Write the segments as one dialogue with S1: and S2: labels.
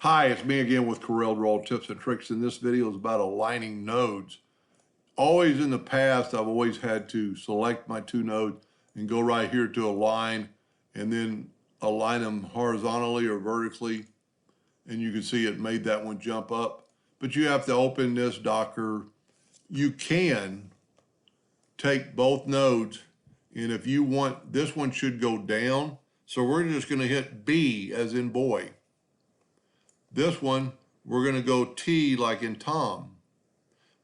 S1: Hi, it's me again with Corel Draw Tips and Tricks, and this video is about aligning nodes. Always in the past, I've always had to select my two nodes and go right here to align, and then align them horizontally or vertically. And you can see it made that one jump up. But you have to open this Docker. You can take both nodes, and if you want, this one should go down. So we're just going to hit B as in boy. This one, we're going to go T like in Tom,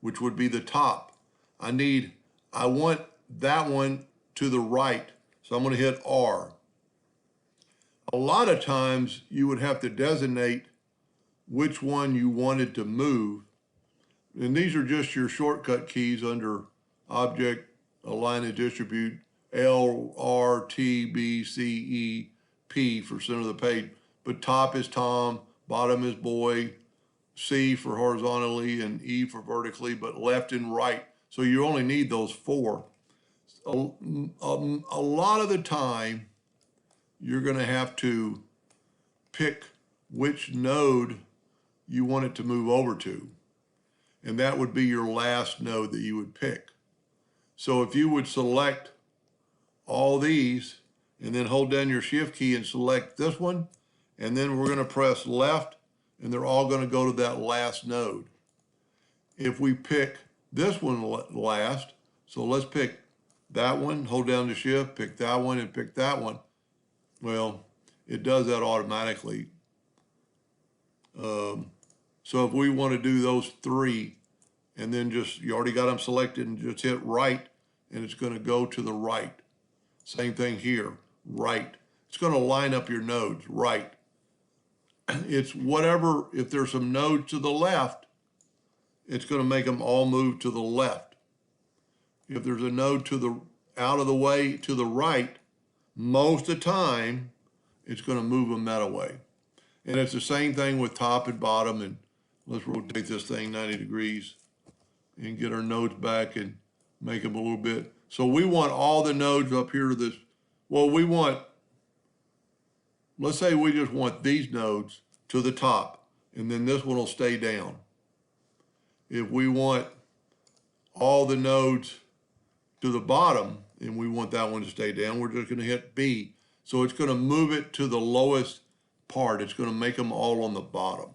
S1: which would be the top. I want that one to the right, so I'm going to hit R. A lot of times you would have to designate which one you wanted to move. And these are just your shortcut keys under Object, Align and Distribute, L, R, T, B, C, E, P for center of the page. But top is Tom, bottom is boy, C for horizontally, and E for vertically, but left and right. So you only need those four. A lot of the time, you're going to have to pick which node you want it to move over to. And that would be your last node that you would pick. So if you would select all these and then hold down your shift key and select this one, and then we're going to press left, and they're all going to go to that last node. If we pick this one last, so let's pick that one, hold down the shift, pick that one, and pick that one. Well, it does that automatically. So if we want to do those three, and then you already got them selected, and just hit right, and it's going to go to the right. Same thing here, right. It's going to line up your nodes, right. It's whatever, if there's some nodes to the left, it's going to make them all move to the left. If there's a node to the out of the way to the right, most of the time, it's going to move them that way. And it's the same thing with top and bottom. And let's rotate this thing 90 degrees and get our nodes back and make them a little bit. So we want all the nodes up here to this. Well, let's say we just want these nodes to the top, and then this one will stay down. If we want all the nodes to the bottom, and we want that one to stay down, we're just going to hit B. So it's going to move it to the lowest part. It's going to make them all on the bottom.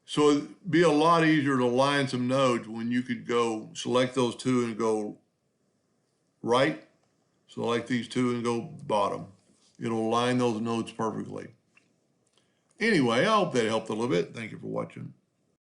S1: So it'd be a lot easier to align some nodes when you could go select those two and go right, select these two and go bottom. It'll align those nodes perfectly. Anyway, I hope that helped a little bit. Thank you for watching.